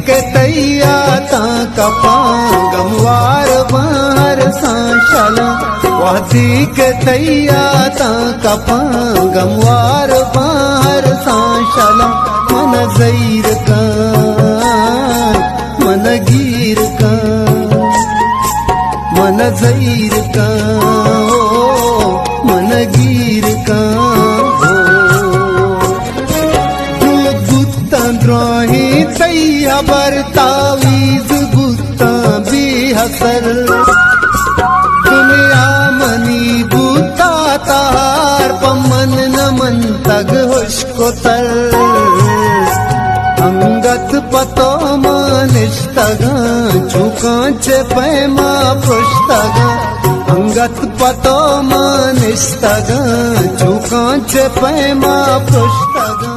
के तैया ता कपा गमवार बाहर सांशला वासी के तैया ता कपा गमवार बाहर सांशला मन जैर का मन गिर का मन जैर का ओ मन गिर का द्रोही तैया बरतावीज गुत्ता बेहसर दुनिया मनी बूता तार पमन नमन तग हुश्को तर अंगत पतो मानिष्तगा झुकांचे पैमा पृष्ठगा अंगत पतो मानिष्तगा झुकांचे पैमा पृष्ठगा